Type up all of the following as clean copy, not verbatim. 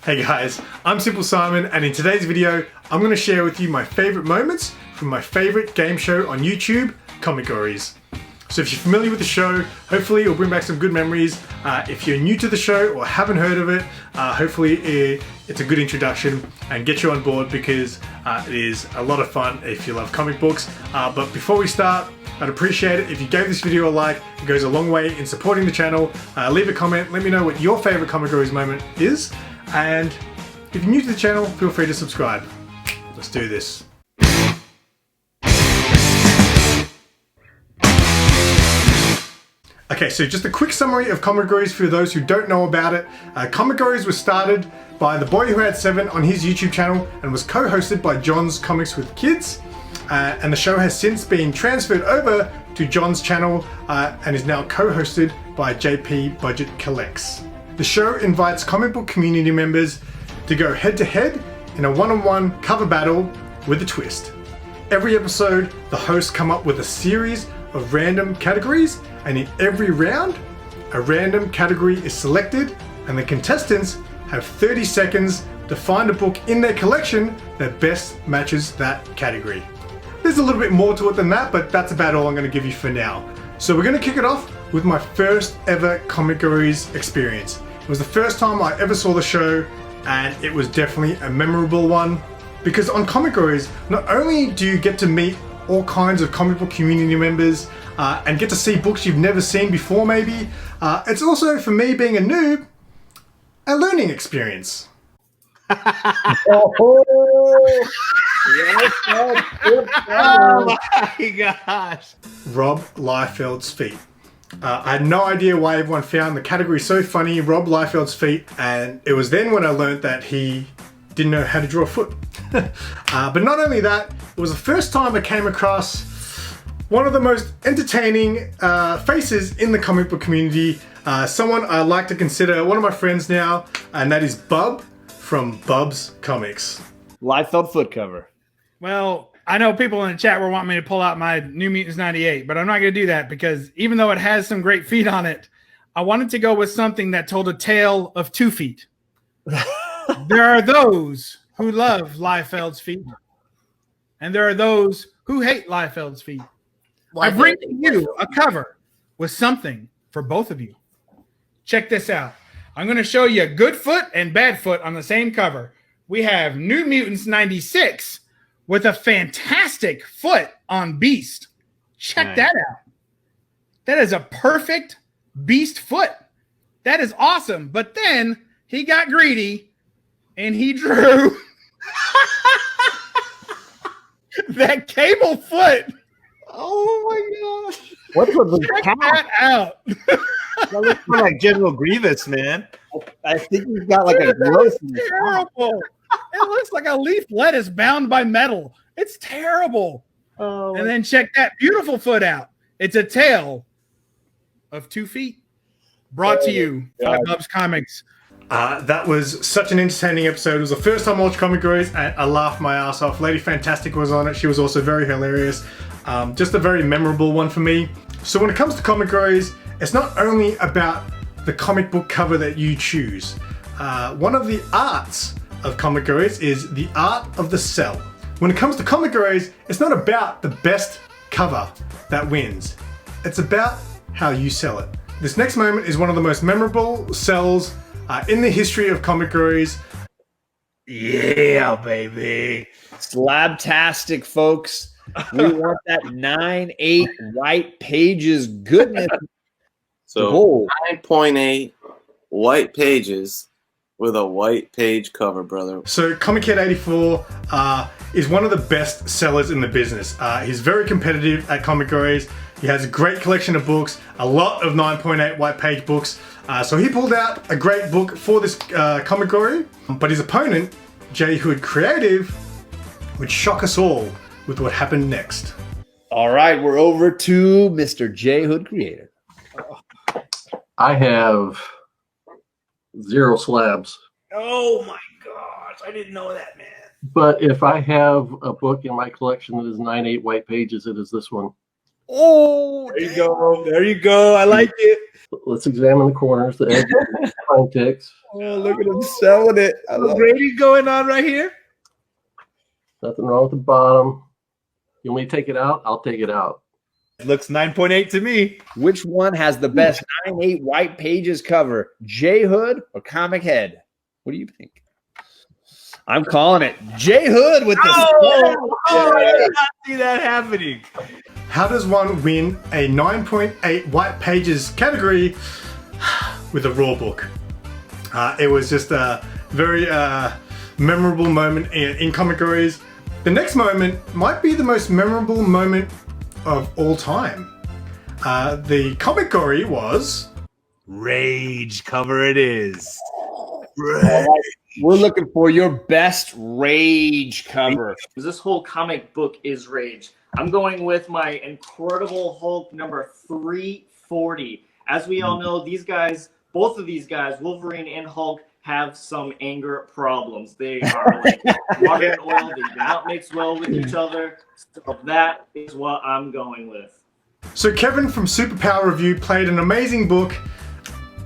Hey guys, I'm Simple Simon, and in today's video, I'm going to share with you my favorite moments from my favorite game show on YouTube, COMICGORIES. So if you're familiar with the show, hopefully it'll bring back some good memories. If you're new to the show or haven't heard of it, hopefully it's a good introduction and get you on board because it is a lot of fun if you love comic books. But before we start, I'd appreciate it if you gave this video a like. It goes a long way in supporting the channel. Leave a comment, let me know what your favorite COMICGORIES moment is. And if you're new to the channel, feel free to subscribe. Let's do this. Okay, so just a quick summary of COMICGORIES for those who don't know about it. COMICGORIES was started by the boy who had 7 on his YouTube channel and was co-hosted by John's Comics with Kids. And the show has since been transferred over to John's channel and is now co-hosted by JP Budget Collects. The show invites comic book community members to go head-to-head in a one-on-one cover battle with a twist. Every episode, the hosts come up with a series of random categories, and in every round, a random category is selected, and the contestants have 30 seconds to find a book in their collection that best matches that category. There's a little bit more to it than that, but that's about all I'm going to give you for now. So we're going to kick it off with my first ever COMICGORIES experience. It was the first time I ever saw the show, and it was definitely a memorable one. Because on COMICGORIES, not only do you get to meet all kinds of comic book community members and get to see books you've never seen before maybe, it's also, for me being a noob, a learning experience. Oh my gosh. Rob Liefeld's feet. I had no idea why everyone found the category so funny, Rob Liefeld's feet, and it was then when I learned that he didn't know how to draw a foot. But not only that, it was the first time I came across one of the most entertaining faces in the comic book community, someone I like to consider one of my friends now, and that is Bub from Bub's Comics. Liefeld foot cover. Well, I know people in the chat were wanting me to pull out my New Mutants 98, but I'm not going to do that because even though it has some great feet on it, I wanted to go with something that told a tale of 2 feet. There are those who love Liefeld's feet, and there are those who hate Liefeld's feet. I bring to you a cover with something for both of you. Check this out. I'm going to show you good foot and bad foot on the same cover. We have New Mutants 96 with a fantastic foot on Beast. Check that out. That is a perfect Beast foot. That is awesome. But then he got greedy and he drew that Cable foot. Oh my gosh. What's with the Check that out. That looks more like General Grievous, man. I think he's got like a growth. Terrible. It looks like a leaf lettuce bound by metal. It's terrible. Oh, and then check that beautiful foot out. It's a tale of 2 feet. Brought to you by Bub's Comics. That was such an entertaining episode. It was the first time I watched COMICGORIES, and I laughed my ass off. Lady Fantastic was on it. She was also very hilarious. Just a very memorable one for me. So when it comes to COMICGORIES, it's not only about the comic book cover that you choose. One of the arts of COMICGORIES is the art of the sell. When it comes to COMICGORIES, it's not about the best cover that wins. It's about how you sell it. This next moment is one of the most memorable sells in the history of COMICGORIES. Yeah, baby. Slabtastic, folks. We want that 9/8 white pages goodness. So 9.8 white pages with a white page cover, brother. So Comic Kid 84 is one of the best sellers in the business. He's very competitive at COMICGORIES. He has a great collection of books, a lot of 9.8 white page books. So he pulled out a great book for this COMICGORIE, but his opponent, J Hood Creative, would shock us all with what happened next. All right, we're over to Mr. J Hood Creative. I have 0 slabs. Oh my gosh, I didn't know that, man. But if I have a book in my collection that is 9/8 white pages, it is this one. Oh, there you go. There you go. I like it. Let's examine the corners, the edges, the pine ticks. Oh, look at him selling it. I love grading going on right here. Nothing wrong with the bottom. You want me to take it out? I'll take it out. It looks 9.8 to me. Which one has the best 9/8 white pages cover? J Hood or Comic Head? What do you think? I'm calling it J Hood with the. I did not see that happening. How does one win a 9.8 white pages category with a raw book? It was just a very memorable moment in COMICGORIES. The next moment might be the most memorable moment of all time. The COMICGORIE was Rage cover it is. Right. We're looking for your best Rage cover. This whole comic book is Rage. I'm going with my Incredible Hulk number 340. As we all know, these guys, both of these guys, Wolverine and Hulk, have some anger problems. They are like water and oil. They do not mix well with each other. So that is what I'm going with. So Kevin from Superpower Review played an amazing book,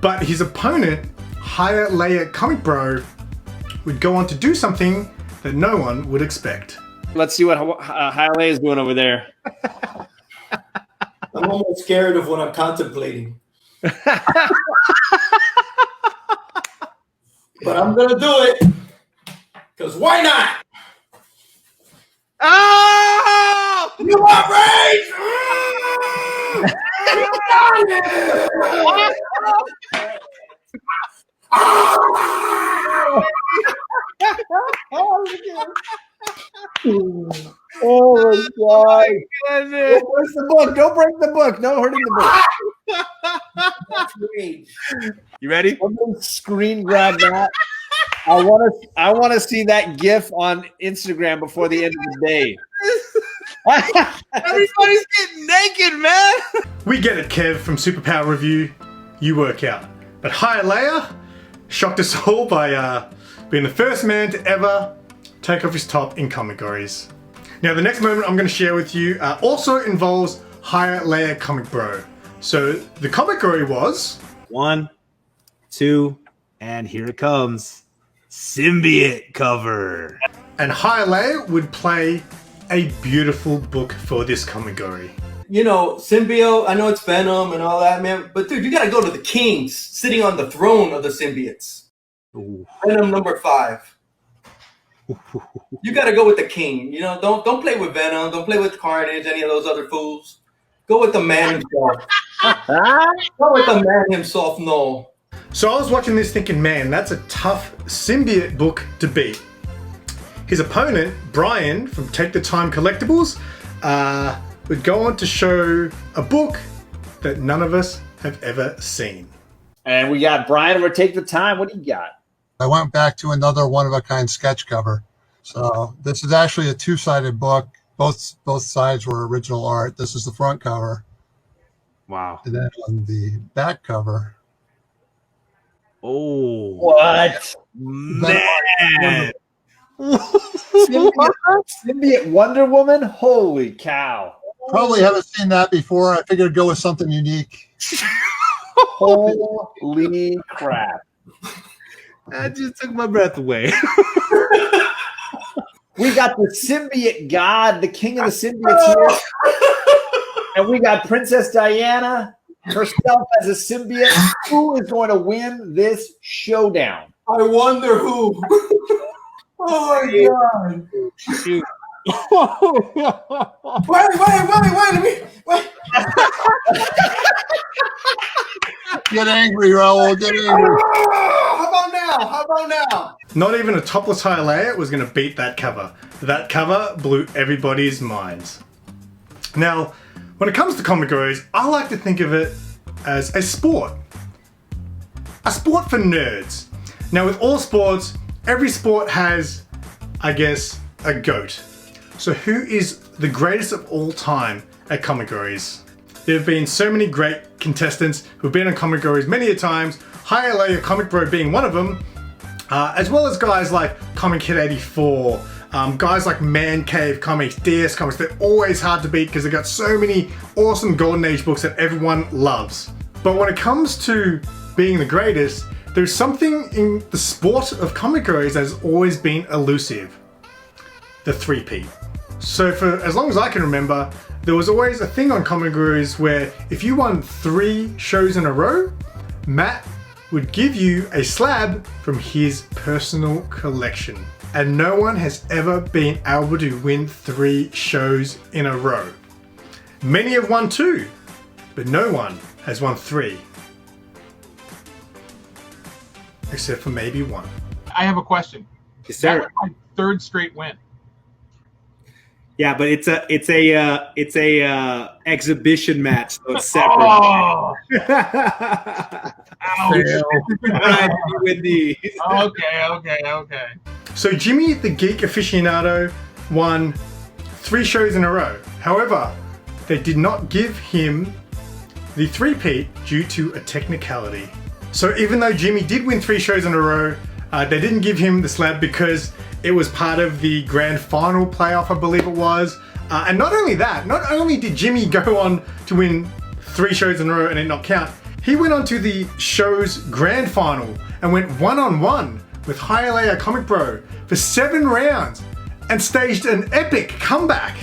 but his opponent, Higher Layer Comic Bro, would go on to do something that no one would expect. Let's see what Haile is doing over there. I'm almost scared of what I'm contemplating. But I'm going to do it. Because why not? Oh! You want rage? Oh my God. Don't break the book. Don't break the book. No hurting the book. You ready? I'm gonna screen grab that. I want to see that GIF on Instagram before the end of the day. Everybody's getting naked, man. We get it, Kev from Superpower Review. You work out. But Higher Layer shocked us all by being the first man to ever take off his top in COMICGORIES. Now the next moment I'm going to share with you also involves Higher Layer Comic Bro. So the COMICGORIE was 1, 2, and here it comes. Symbiote cover. And Higher Layer would play a beautiful book for this COMICGORIE. You know, symbiote, I know it's Venom and all that, man. But dude, you got to go to the kings sitting on the throne of the symbiotes. Ooh. Venom number 5. You got to go with the king. You know, don't play with Venom. Don't play with Carnage, any of those other fools. Go with the man himself. Go with the man himself, no. So I was watching this thinking, man, that's a tough symbiote book to beat. His opponent, Brian from Take the Time Collectibles, would go on to show a book that none of us have ever seen. And we got Brian over Take the Time. What do you got? I went back to another one-of-a-kind sketch cover. So this is actually a two-sided book. Both sides were original art. This is the front cover. Wow. And then on the back cover. Oh. What? Man. Symbiote Wonder Woman? Holy cow. Probably haven't seen that before. I figured I'd go with something unique. Holy crap. That just took my breath away. We got the symbiote god, the king of the symbiotes here. And we got Princess Diana herself as a symbiote. Who is going to win this showdown? I wonder who. Oh my God. Shoot. Wait. Get angry, Raul. Get angry. How about now? Not even a topless Higher Layer was going to beat that cover. That cover blew everybody's minds. Now, when it comes to COMICGORIES, I like to think of it as a sport. A sport for nerds. Now, with all sports, every sport has, I guess, a GOAT. So who is the greatest of all time at COMICGORIES? There have been so many great contestants who've been on COMICGORIES many a times, Higher Layer Comic Bro being one of them, as well as guys like Comic Kid 84, Guys like Man Cave Comics, DS Comics, they're always hard to beat because they've got so many awesome Golden Age books that everyone loves. But when it comes to being the greatest, there's something in the sport of comic gories that has always been elusive. The three-peat. So for as long as I can remember, there was always a thing on Comic Gurus where if you won 3 shows in a row, Matt would give you a slab from his personal collection. And no one has ever been able to win 3 shows in a row. Many have won 2, but no one has won 3. Except for maybe 1. I have a question. Yes, That sir. was my 3rd straight win. Yeah, but it's a exhibition match, so it's separate. Oh, ouch. Okay. So Jimmy the Geek Aficionado won 3 shows in a row. However, they did not give him the three-peat due to a technicality. So even though Jimmy did win 3 shows in a row, they didn't give him the slab because it was part of the grand final playoff, I believe it was. And not only that, not only did Jimmy go on to win 3 shows in a row and it not count, he went on to the show's grand final and went one-on-one with Hialeah Comic Bro for 7 rounds and staged an epic comeback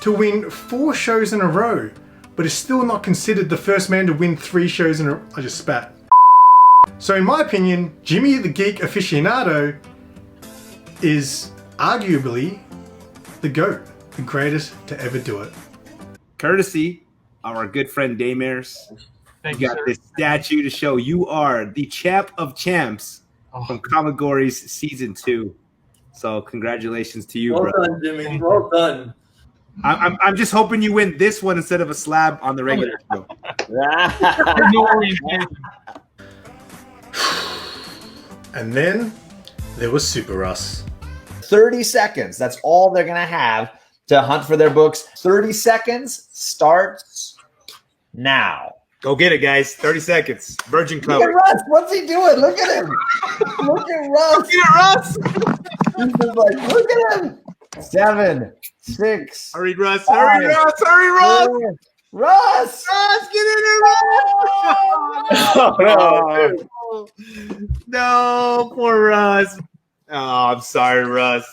to win 4 shows in a row, but is still not considered the first man to win 3 shows in a row. I just spat. So in my opinion, Jimmy the Geek Aficionado is arguably the GOAT, the greatest to ever do it. Courtesy of our good friend Daymers. Thank You you, got sir. this statue to show you are the champ of champs from COMICGORIES Season 2. So congratulations to you, Well bro. done, Jimmy. Well done. I'm just hoping you win this one instead of a slab on the regular show. There's no orientation. And then there was Super Russ. 30 seconds. That's all they're going to have to hunt for their books. 30 seconds starts now. Go get it, guys. 30 seconds. Virgin Look at cover. Russ. What's he doing? Look at him. Look at Russ. Look at Russ. He's just like, look at him. 7, 6. Hurry, Russ. Hurry, Russ. Hurry, Russ. 4. Russ. Russ, get in there, Russ. Oh, No, poor Russ. Oh, I'm sorry, Russ.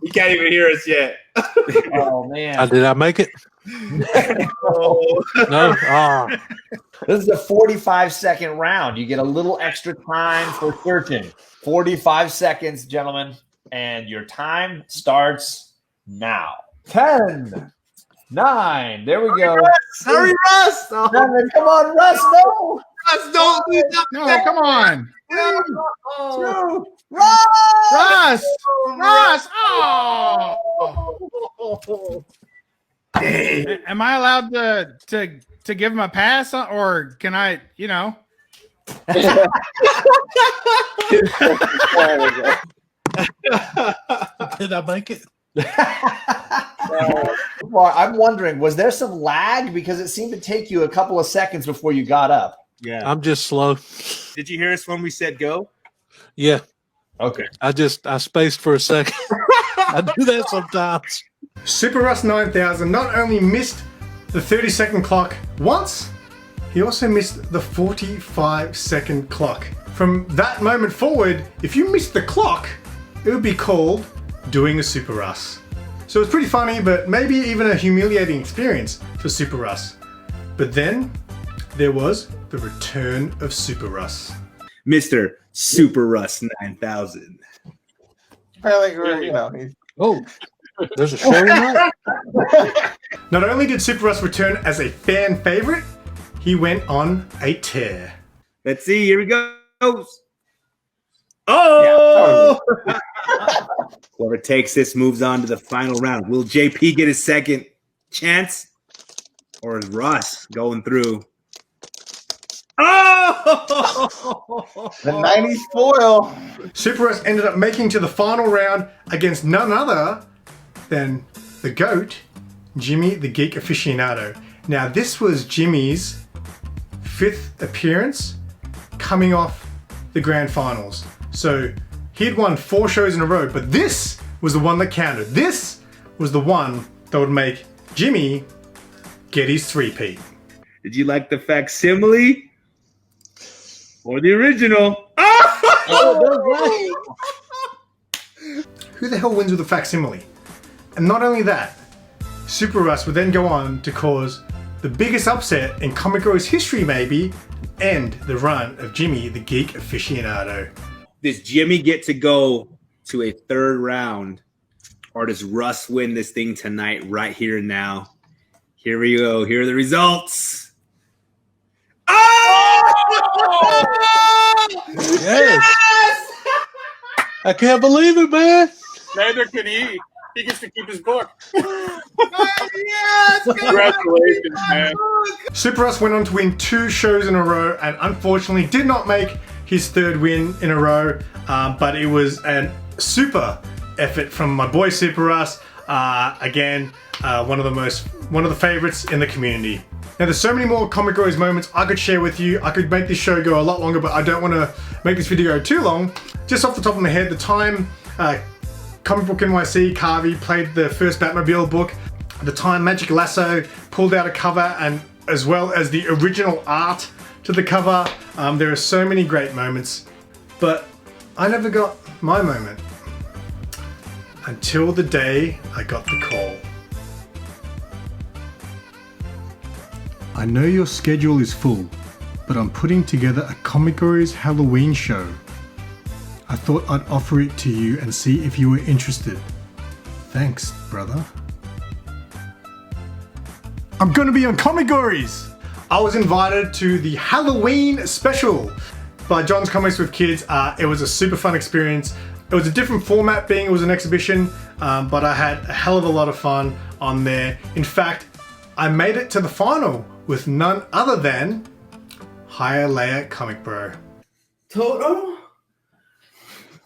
He can't even hear us yet. oh man. Did I make it? Oh. No. Ah. This is a 45-second round. You get a little extra time for searching. 45 seconds, gentlemen. And your time starts now. 10, 9. There we go. Hurry, Russ. Oh, 7. Come on, Russ. No. Russ, don't lose that. No, come on. 2. Russ. Russ. Russ. Oh. Am I allowed to give him a pass or can I, you know? Did I make it? Well, I'm wondering, was there some lag? Because it seemed to take you a couple of seconds before you got up. Yeah. I'm just slow. Did you hear us when we said go? Yeah. Okay. I spaced for a second. I do that sometimes. Super Russ 9000 not only missed the 30-second clock once, he also missed the 45-second clock. From that moment forward, if you missed the clock, it would be called doing a Super Russ. So it's pretty funny, but maybe even a humiliating experience for Super Russ. But then there was the return of Super Russ. Mr. Super Russ 9000. Oh, there's a show tonight? Not only did Super Russ return as a fan favorite, he went on a tear. Let's see. Here we go. Oh! Whoever takes this moves on to the final round. Will JP get his second chance? Or is Russ going through? Oh! The 90s foil. Super Russ ended up making to the final round against none other than the GOAT, Jimmy the Geek Aficionado. Now this was Jimmy's 5th appearance coming off the grand finals. So he'd won 4 shows in a row, but this was the one that counted. This was the one that would make Jimmy get his three-peat. Did you like the facsimile or the original? Who the hell wins with a facsimile? And not only that, Super Russ would then go on to cause the biggest upset in Comic Gories history, maybe, and the run of Jimmy the Geek Aficionado. Does Jimmy get to go to a third round, or does Russ win this thing tonight, right here and now? Here we go. Here are the results. Oh! Yes! I can't believe it, man. Neither can he. He gets to keep his book. Yes! Congratulations, man. Super Russ went on to win 2 shows in a row and unfortunately did not make his 3rd win in a row, but it was a super effort from my boy Super Russ. Again, one of the favorites in the community. Now there's so many more Comic Gories moments I could share with you. I could make this show go a lot longer, but I don't want to make this video go too long. Just off the top of my head, the time Comic Book NYC Carvey played the first Batmobile book, the time Magic Lasso pulled out a cover, and as well as the original art to the cover. There are so many great moments, but I never got my moment until the day I got the call. I know your schedule is full, but I'm putting together a Comic Gories Halloween show. I thought I'd offer it to you and see if you were interested. Thanks, brother. I'm gonna be on Comic Gories! I was invited to the Halloween special by John's Comics with Kids. It was a super fun experience. It was a different format being it was an exhibition, but I had a hell of a lot of fun on there. In fact, I made it to the final with none other than Hialeah Comic Bro. Toto?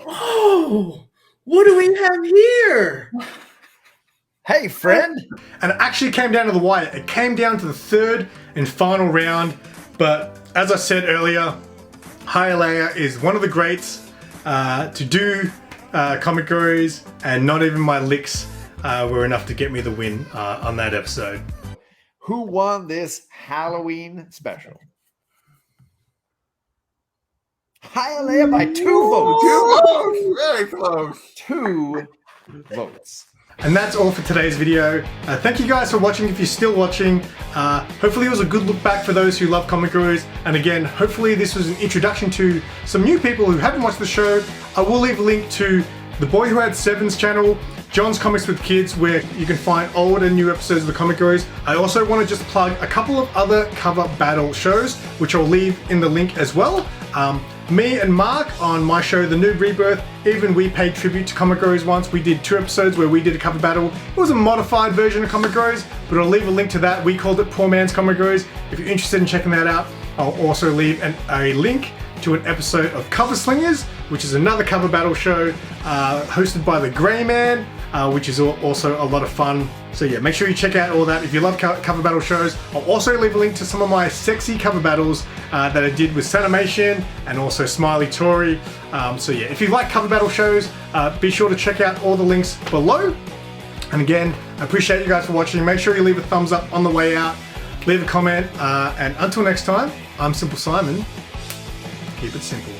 Oh, what do we have here? Hey, friend. And it actually came down to the wire. It came down to the 3rd and final round. But as I said earlier, Hialeah is one of the greats to do Comic Gories, and not even my licks were enough to get me the win on that episode. Who won this Halloween special? Hialeah by 2 votes. 2 votes. Very close. 2 votes. And that's all for today's video. Thank you guys for watching if you're still watching. Hopefully it was a good look back for those who love Comic Gories. And again, hopefully this was an introduction to some new people who haven't watched the show. I will leave a link to The Boy Who Had Seven's channel, John's Comics with Kids, where you can find old and new episodes of the Comic Gories. I also want to just plug a couple of other cover battle shows, which I'll leave in the link as well. Me and Mark on my show, The Noob Rebirth, even we paid tribute to Comic Gories once. We did 2 episodes where we did a cover battle. It was a modified version of Comic Gories, but I'll leave a link to that. We called it Poor Man's Comic Gories. If you're interested in checking that out, I'll also leave a link to an episode of Cover Slingers, which is another cover battle show hosted by the Grey Man, which is also a lot of fun. So yeah, make sure you check out all that if you love cover battle shows. I'll also leave a link to some of my sexy cover battles that I did with Sanimation and also Smiley Tory. So yeah, if you like cover battle shows, be sure to check out all the links below. And again, I appreciate you guys for watching. Make sure you leave a thumbs up on the way out, leave a comment, and until next time, I'm Simple Simon. Keep it simple.